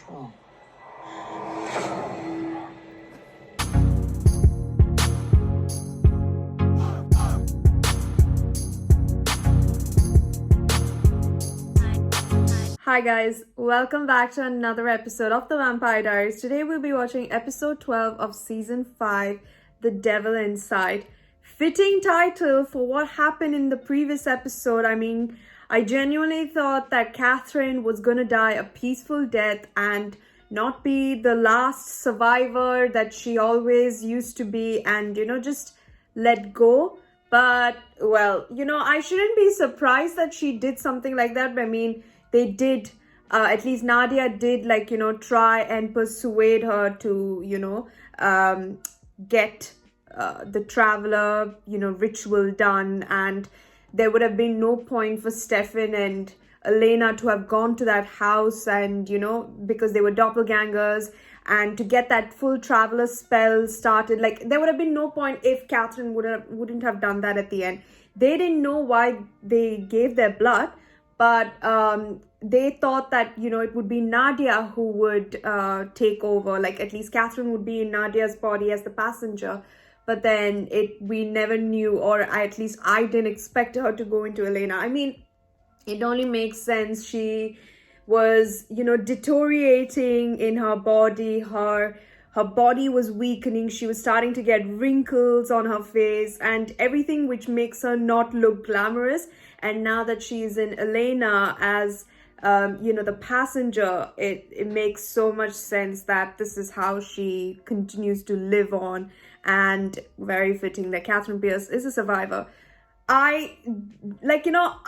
control. Hi guys, welcome back to another episode of the Vampire Diaries. Today we'll be watching episode 12 of season 5, The Devil Inside. Fitting title for what happened in the previous episode. I mean, I genuinely thought that Catherine was gonna die a peaceful death and not be the last survivor that she always used to be and, just let go. But, well, I shouldn't be surprised that she did something like that. I mean, they did, at least Nadia did, try and persuade her to, get the traveler, ritual done. And there would have been no point for Stefan and Elena to have gone to that house and, because they were doppelgangers, and to get that full traveler spell started. Like, there would have been no point if Catherine wouldn't have done that at the end. They didn't know why they gave their blood, but they thought that, it would be Nadia who would take over. Like, at least Catherine would be in Nadia's body as the passenger. But then we never knew, or at least I didn't expect her to go into Elena. I mean, it only makes sense. She was, deteriorating in her body. Her body was weakening. She was starting to get wrinkles on her face and everything, which makes her not look glamorous. And now that she's in Elena as, the passenger, it makes so much sense that this is how she continues to live on. And very fitting that Catherine Pierce is a survivor. I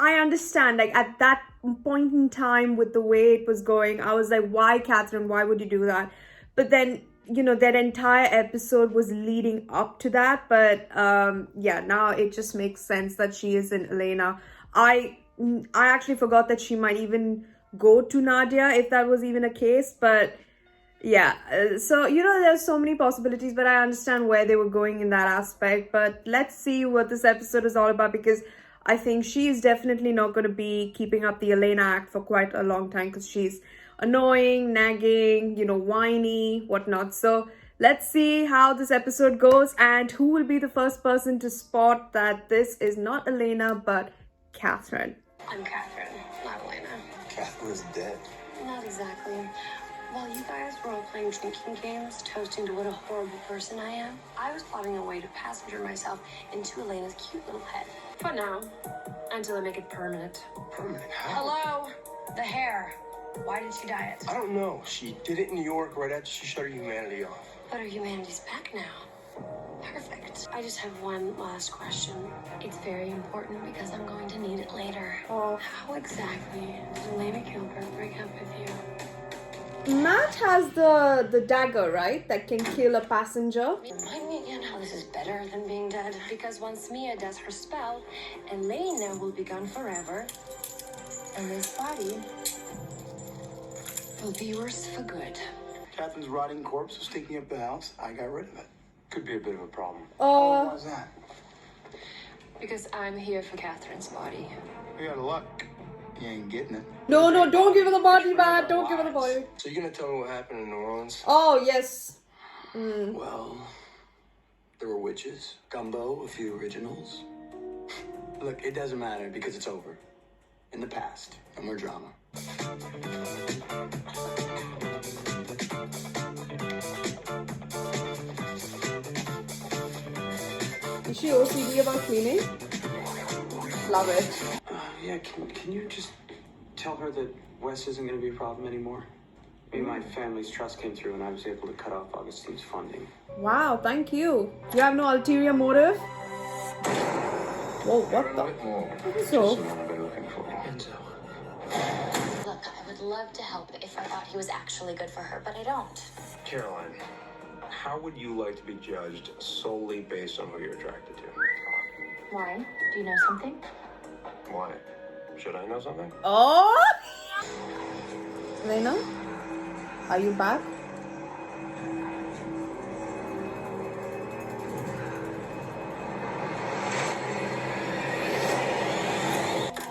understand, at that point in time with the way it was going, I was like, why, Catherine? Why would you do that? But then, that entire episode was leading up to that. But now it just makes sense that she is in Elena. I actually forgot that she might even go to Nadia if that was even a case. But yeah, so there's so many possibilities, but I understand where they were going in that aspect. But let's see what this episode is all about, because I think she is definitely not going to be keeping up the Elena act for quite a long time, because she's annoying, nagging, whiny, whatnot. So let's see how this episode goes and who will be the first person to spot that this is not Elena but Catherine. I'm Catherine, not Elena. Catherine is dead. Not exactly. While you guys were all playing drinking games, toasting to what a horrible person I am, I was plotting a way to passenger myself into Elena's cute little head. For now, until I make it permanent. Permanent? How? Hello? The hair. Why did she dye it? I don't know. She did it in New York right after she shut her humanity off. But her humanity's back now. Perfect. I just have one last question. It's very important because I'm going to need it later. Oh. How exactly did Elena Gilbert break up with you? Matt has the dagger, right? That can kill a passenger. Remind me again how this is better than being dead. Because once Mia does her spell, Elena will be gone forever. And this body will be yours for good. Catherine's rotting corpse was stinking up the house. I got rid of it. Could be a bit of a problem. Why's that? Because I'm here for Catherine's body. You got luck. You ain't getting it. No, don't give her the body, Matt. Don't give her the body. So you're gonna tell me what happened in New Orleans? Oh, yes. Well, there were witches, gumbo, a few originals. Look, it doesn't matter because it's over. In the past, no more drama. Is she OCD about cleaning? Love it. Yeah, can you just tell her that Wes isn't going to be a problem anymore? I mean, my family's trust came through and I was able to cut off Augustine's funding. Wow, thank you. You have no ulterior motive? Whoa, what the? So? Look, I would love to help if I thought he was actually good for her, but I don't. Caroline, how would you like to be judged solely based on who you're attracted to? Why? Do you know something? Why? Should I know something? Oh! Lena? Are you back?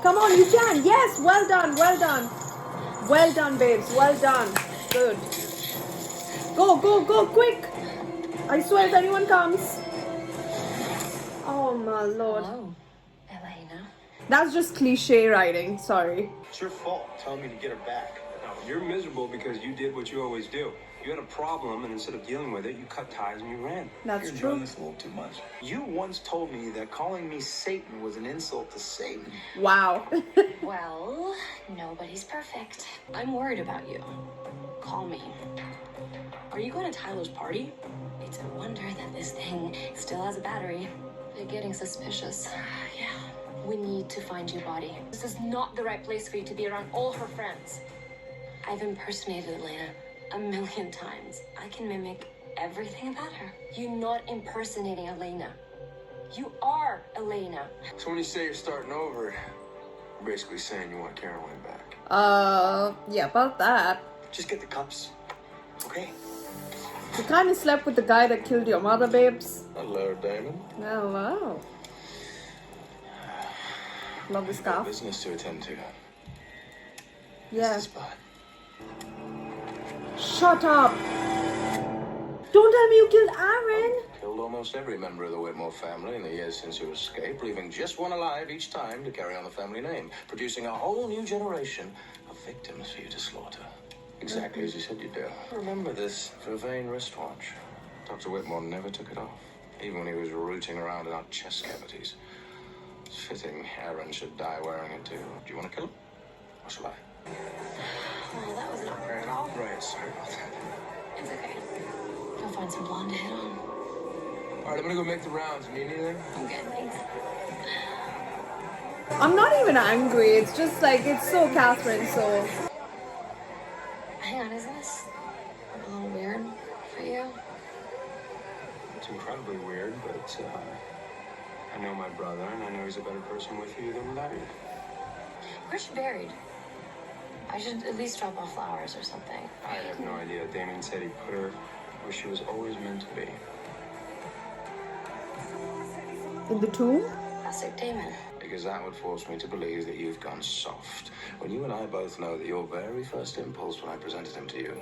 Come on, you can. Yes, well done, well done. Well done, babes, well done. Good. Go, go, go, quick! I swear if anyone comes. Oh my lord. Hello, Elena. That's just cliche writing, sorry. It's your fault. Telling me to get her back. No, you're miserable because you did what you always do. You had a problem, and instead of dealing with it, you cut ties and you ran. That's You're true. enjoying this a little too much. You once told me that calling me Satan was an insult to Satan. Wow. Well, nobody's perfect. I'm worried about you. Call me. Are you going to Tyler's party? It's a wonder that this thing still has a battery. They're getting suspicious. Yeah. We need to find your body. This is not the right place for you to be around all her friends. I've impersonated Elena a million times. I can mimic everything about her. You're not impersonating Elena. You are Elena. So when you say you're starting over, you're basically saying you want Caroline back. Yeah, about that. Just get the cups, okay? You kind of slept with the guy that killed your mother, babes. Hello, Damon. Oh, wow. Love the scarf. Business to attend to. Yeah. This spot. Shut up! Don't tell me you killed Aaron! Killed almost every member of the Whitmore family in the years since your escape, leaving just one alive each time to carry on the family name, producing a whole new generation of victims for you to slaughter. Exactly as you said you'd do. Remember this vervain wristwatch. Dr. Whitmore never took it off, even when he was rooting around in our chest cavities. It's fitting Aaron should die wearing it too. Do you want to kill him? Or shall I? Well, that was not fair at all. Right, sorry about that. It's okay. Go find some blonde to hit on. All right, I'm gonna go make the rounds. Need anything? I'm good, thanks. I'm not even angry, it's just like, it's so Catherine, so... Hang on, isn't this a little weird for you? It's incredibly weird, but I know my brother, and I know he's a better person with you than without you. Where's she buried? I should at least drop off flowers or something. I have no idea. Damon said he put her where she was always meant to be. In the tomb? Classic Damon. Because that would force me to believe that you've gone soft. When you and I both know that your very first impulse when I presented him to you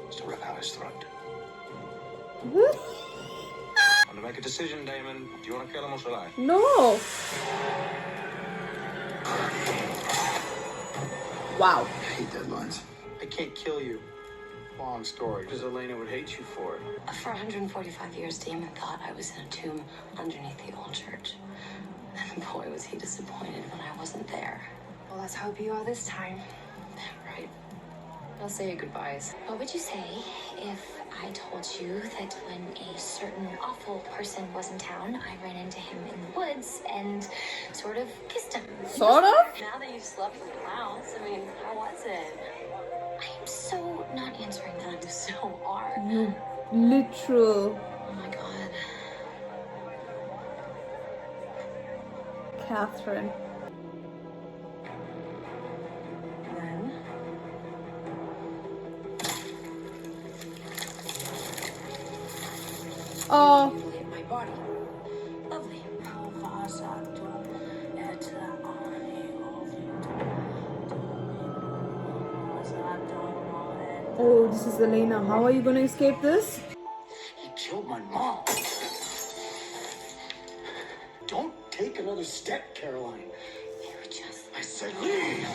was to rip out his throat. Want to make a decision, Damon? Do you want to kill him or shall I? No! Wow. I hate deadlines. I can't kill you. Long story, because Elena would hate you for it. For 145 years, Damon thought I was in a tomb underneath the old church. And boy, was he disappointed when I wasn't there. Well, let's hope you are this time. Right. I'll say your goodbyes. What would you say if I told you that when a certain awful person was in town, I ran into him in the woods and sort of kissed him? Sort of? Now that you've slept with the clowns, I mean, how was it? I am so not answering that. You so are. You literal Oh my god. Catherine. Then? Oh, Mutilate my body. Lovely. oh, this is Elena. How are you going to escape this? He killed my mom. Don't take another step, Caroline. I said leave.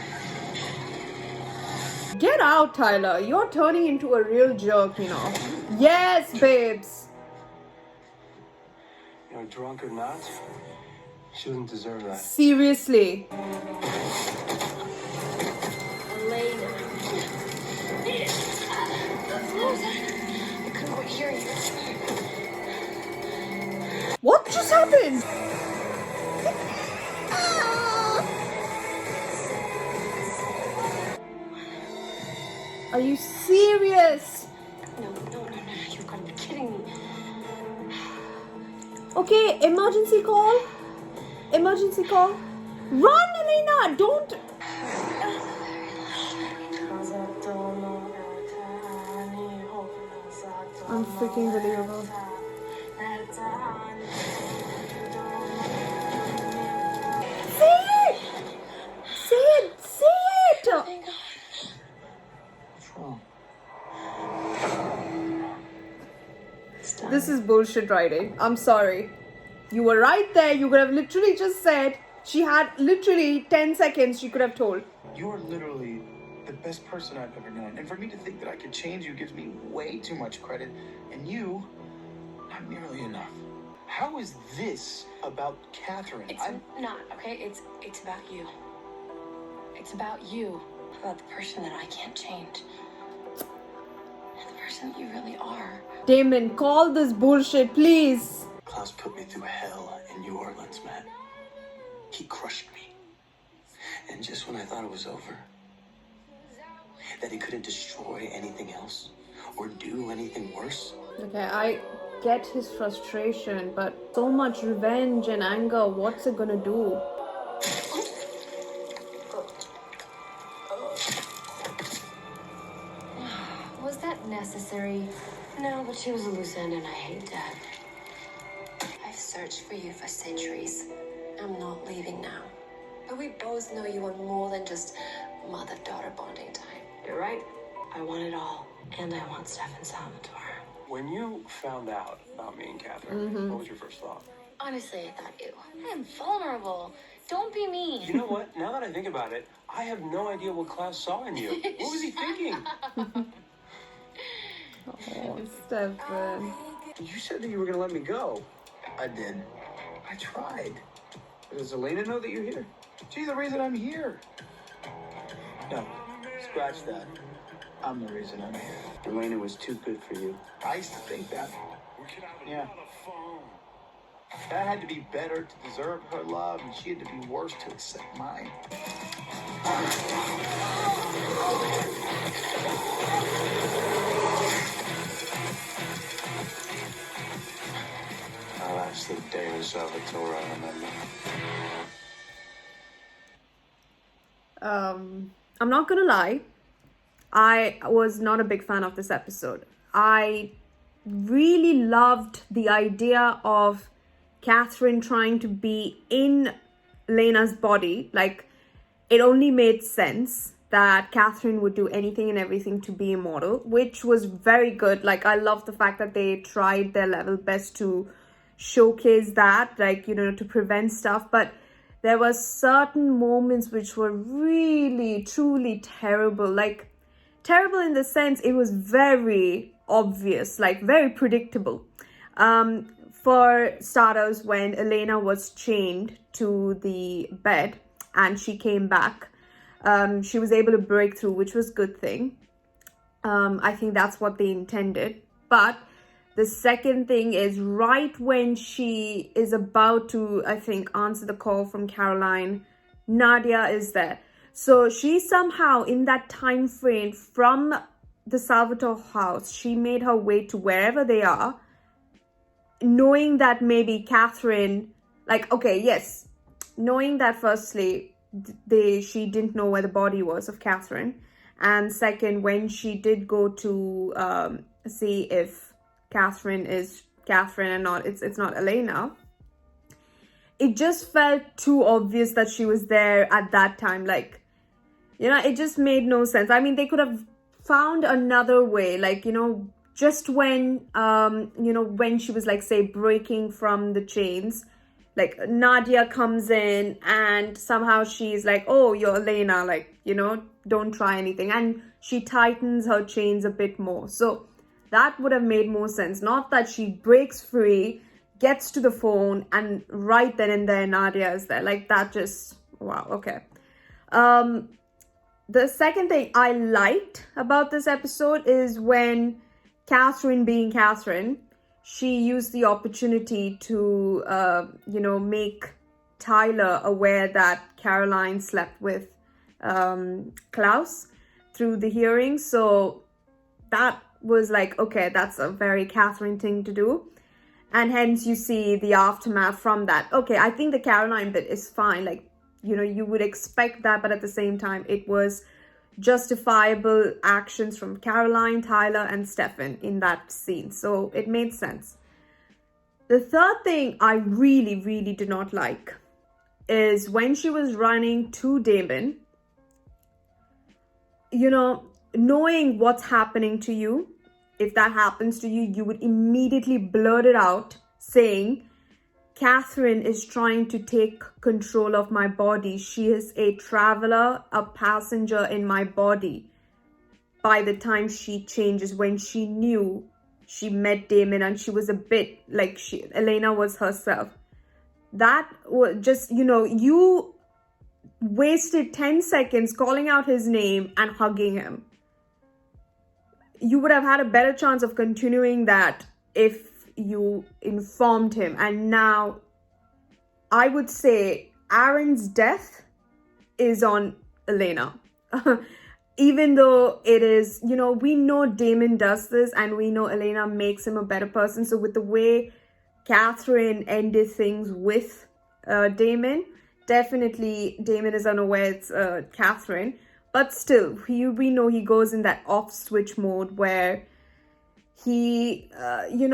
Get out, Tyler. You're turning into a real jerk, you know. Yes, babes. You know, drunk or not, she doesn't deserve that. Seriously. Elena. I couldn't quite hear you. What just happened? Are you serious? No, you've got to be kidding me. Okay, emergency call. Emergency call. Run, Elena! Don't. Unbelievable. Say it! Say it! Say it! Thank God. What's wrong? This is bullshit writing. I'm sorry. You were right there. You could have literally just said, she had literally 10 seconds she could have told. You're literally the best person I've ever known. And for me to think that I could change you gives me way too much credit. And you, not nearly enough. How is this about Catherine? It's not, okay? It's about you. It's about you. About the person that I can't change. And the person that you really are. Damon, call this bullshit, please. Klaus put me through hell in New Orleans, Matt. He crushed me. And just when I thought it was over, that he couldn't destroy anything else or do anything worse. Okay, I get his frustration, but so much revenge and anger, what's it gonna do? Was that necessary? No, but she was a loose end and I hate that. I've searched for you for centuries. I'm not leaving now. But we both know you want more than just mother-daughter bonding time. You're right. I want it all. And I want Stefan Salvatore. When you found out about me and Catherine, what was your first thought? Honestly, I thought, ew. I am vulnerable. Don't be mean. You know what? Now that I think about it, I have no idea what Klaus saw in you. What was he thinking? Oh, Stefan. You said that you were going to let me go. I did. I tried. Does Elena know that you're here? She's the reason I'm here. No. Scratch that. I'm the reason I'm here. Elena was too good for you. I used to think that. Yeah. I had to be better to deserve her love, and she had to be worse to accept mine. Oh, that's the day of Salvatore, I remember. I'm not gonna lie, I was not a big fan of this episode. I really loved the idea of Catherine trying to be in Lena's body. Like, it only made sense that Catherine would do anything and everything to be immortal, which was very good. Like, I love the fact that they tried their level best to showcase that, like, you know, to prevent stuff. But there were certain moments which were really, truly terrible. Like, terrible in the sense it was very obvious, like very predictable. For starters, when Elena was chained to the bed and she came back, she was able to break through, which was a good thing. I think that's what they intended. But the second thing is, right when she is about to, I think, answer the call from Caroline, Nadia is there. So she somehow, in that time frame from the Salvatore house, she made her way to wherever they are, knowing that maybe Catherine, like, okay, yes, knowing that firstly, she didn't know where the body was of Catherine. And second, when she did go to see if Catherine is Catherine and not, it's not Elena, it just felt too obvious that she was there at that time. Like, you know, it just made no sense. I mean, they could have found another way, like, you know, just when, you know, when she was, like, say, breaking from the chains, like, Nadia comes in and somehow she's like, oh, you're Elena, like, you know, don't try anything. And she tightens her chains a bit more. So that would have made more sense. Not that she breaks free, gets to the phone, and right then and there, Nadia is there. Like, that just, wow, okay. The second thing I liked about this episode is when Catherine, being Catherine, she used the opportunity to, you know, make Tyler aware that Caroline slept with Klaus through the hearing. So that was like, okay, that's a very Catherine thing to do. And hence you see the aftermath from that. Okay, I think the Caroline bit is fine. Like, you know, you would expect that, but at the same time, it was justifiable actions from Caroline, Tyler, and Stefan in that scene. So it made sense. The third thing I really, really did not like is when she was running to Damon, you know, knowing what's happening to you if that happens to you, you would immediately blurt it out saying, Catherine is trying to take control of my body. She is a traveler, a passenger in my body. By the time she changes, when she knew she met Damon and she was a bit like Elena was herself. That was just, you wasted 10 seconds calling out his name and hugging him. You would have had a better chance of continuing that if you informed him. And now I would say Aaron's death is on Elena. Even though it is, we know Damon does this and we know Elena makes him a better person. So with the way Catherine ended things with Damon, definitely Damon is unaware it's Catherine. But still, we know he goes in that off switch mode where he, I don't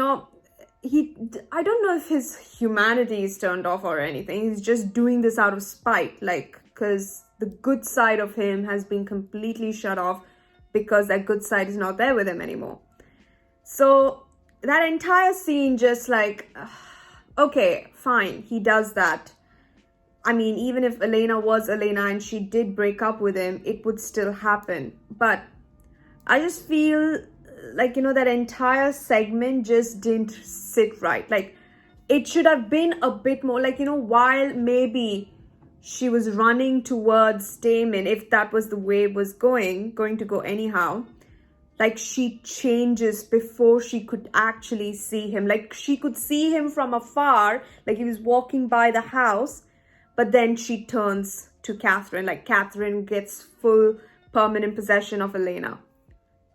know if his humanity is turned off or anything. He's just doing this out of spite, because the good side of him has been completely shut off because that good side is not there with him anymore. So that entire scene just okay, fine, he does that. I mean, even if Elena was Elena and she did break up with him, it would still happen. But I just feel that entire segment just didn't sit right. It should have been a bit more while maybe she was running towards Damon, if that was the way it was going to go anyhow, she changes before she could actually see him. She could see him from afar, he was walking by the house, but then she turns to Catherine, Catherine gets full permanent possession of Elena.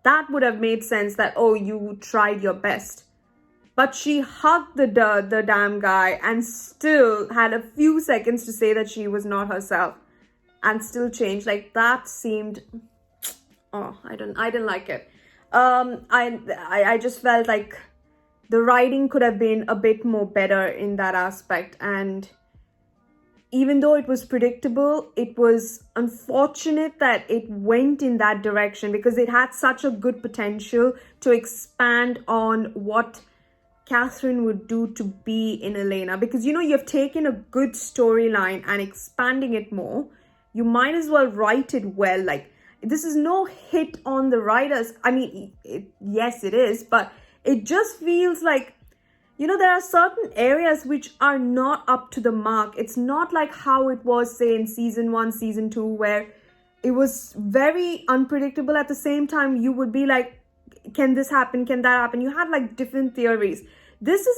That would have made sense that, oh, you tried your best. But she hugged the damn guy and still had a few seconds to say that she was not herself and still changed. That seemed, I didn't like it. I just felt like the writing could have been a bit more better in that aspect. And even though it was predictable, it was unfortunate that it went in that direction because it had such a good potential to expand on what Catherine would do to be in Elena. Because, you've taken a good storyline and expanding it more. You might as well write it well. This is no hit on the writers. I mean, yes, it is. But it just feels like, there are certain areas which are not up to the mark. It's not like how it was, say, in season 1, season 2, where it was very unpredictable. At the same time, you would be like, can this happen? Can that happen? You had different theories. This is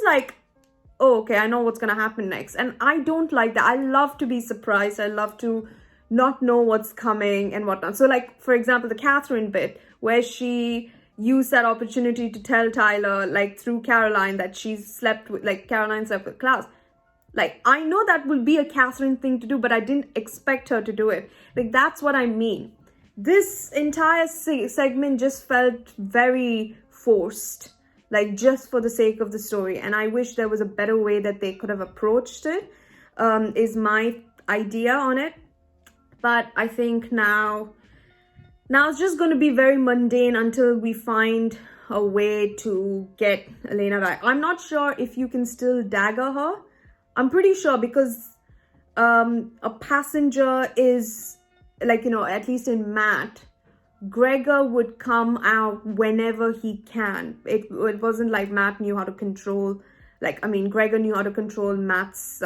oh, okay, I know what's going to happen next. And I don't like that. I love to be surprised. I love to not know what's coming and whatnot. So for example, the Catherine bit where she used that opportunity to tell Tyler, through Caroline, that she slept with, Caroline slept with Klaus. I know that will be a Catherine thing to do, but I didn't expect her to do it. That's what I mean. This entire segment just felt very forced, just for the sake of the story. And I wish there was a better way that they could have approached it, is my idea on it. But I think now it's just going to be very mundane until we find a way to get Elena back. I'm not sure if you can still dagger her. I'm pretty sure because a passenger is, at least in Matt, Gregor would come out whenever he can. It wasn't like Matt knew how to control, Gregor knew how to control Matt's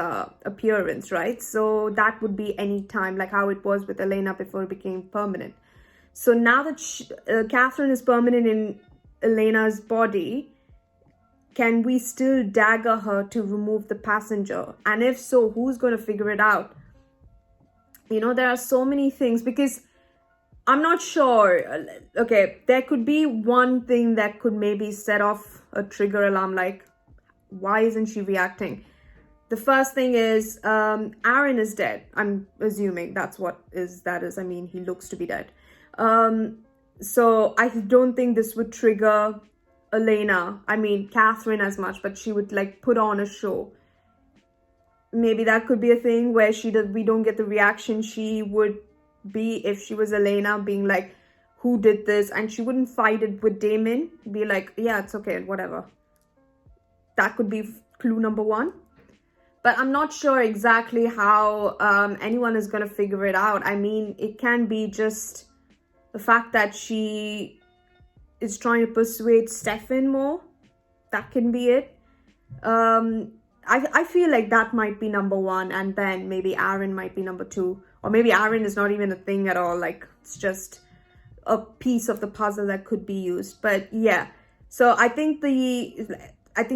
appearance, right? So that would be any time, how it was with Elena before it became permanent. So now that Catherine is permanent in Elena's body, can we still dagger her to remove the passenger? And if so, who's going to figure it out? There are so many things because I'm not sure. Okay, there could be one thing that could maybe set off a trigger alarm, why isn't she reacting? The first thing is Aaron is dead. I'm assuming that's what that is. I mean, he looks to be dead. So I don't think this would trigger Elena. I mean, Catherine as much, but she would put on a show. Maybe that could be a thing where we don't get the reaction she would be if she was Elena, being who did this, and she wouldn't fight it with Damon, be like, yeah, it's okay, whatever. That could be clue number one. But I'm not sure exactly how anyone is going to figure it out. I mean, it can be just the fact that she is trying to persuade Stefan more. That can be it. I feel like that might be number one, and then maybe Aaron might be number two. Or maybe Aaron is not even a thing at all. Like, it's just a piece of the puzzle that could be used. But yeah, so I think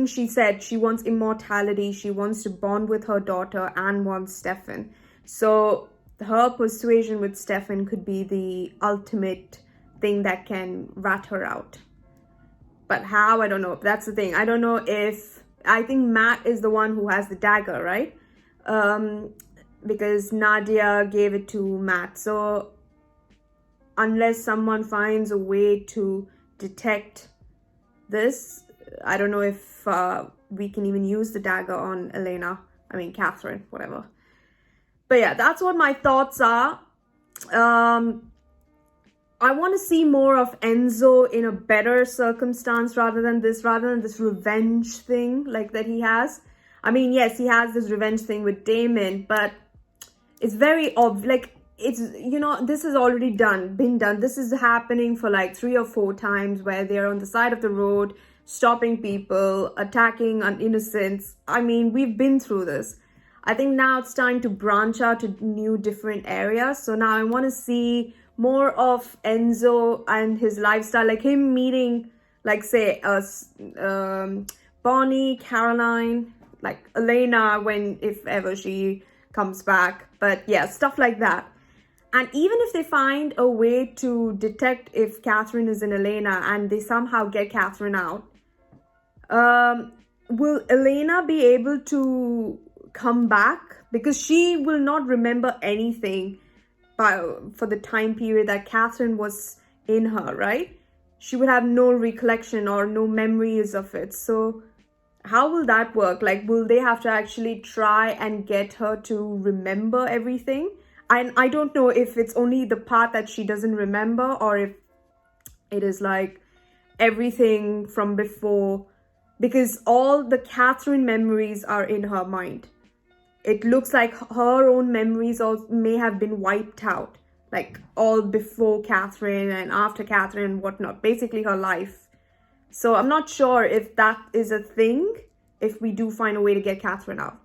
she said she wants immortality. She wants to bond with her daughter and wants Stefan. So her persuasion with Stefan could be the ultimate thing that can rat her out. But how? I don't know. That's the thing. I don't know if... I think Matt is the one who has the dagger, right? Because Nadia gave it to Matt. So unless someone finds a way to detect this, I don't know if we can even use the dagger on Elena. I mean, Catherine, whatever. But yeah, that's what my thoughts are. I want to see more of Enzo in a better circumstance rather than this revenge thing like that he has. I mean, yes, he has this revenge thing with Damon, but it's very obvious. Like, it's, you know, this is already been done. This is happening for like 3 or 4 times where they're on the side of the road, stopping people, attacking innocents. I mean, we've been through this. I think now it's time to branch out to new different areas. So now I want to see more of Enzo and his lifestyle, like him meeting, like, say, Bonnie, Caroline, like Elena, if ever she comes back. But yeah, stuff like that. And even if they find a way to detect if Catherine is in Elena and they somehow get Catherine out, will Elena be able to come back? Because she will not remember anything for the time period that Catherine was in her, right? She would have no recollection or no memories of it. So how will that work? Like, will they have to actually try and get her to remember everything? And I don't know if it's only the part that she doesn't remember or if it is like everything from before, because all the Catherine memories are in her mind. It looks like her own memories also may have been wiped out, like all before Catherine and after Catherine and whatnot, basically her life. So I'm not sure if that is a thing, if we do find a way to get Catherine out.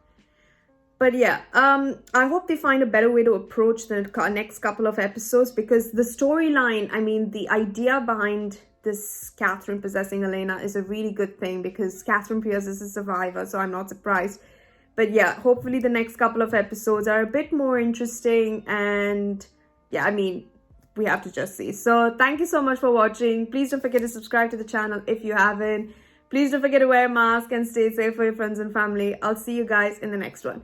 But yeah, I hope they find a better way to approach the next couple of episodes, because the storyline, I mean, the idea behind this Catherine possessing Elena is a really good thing, because Catherine Pierce is a survivor, so I'm not surprised. But yeah, hopefully the next couple of episodes are a bit more interesting, and yeah, I mean, we have to just see. So thank you so much for watching. Please don't forget to subscribe to the channel if you haven't. Please don't forget to wear a mask and stay safe for your friends and family. I'll see you guys in the next one.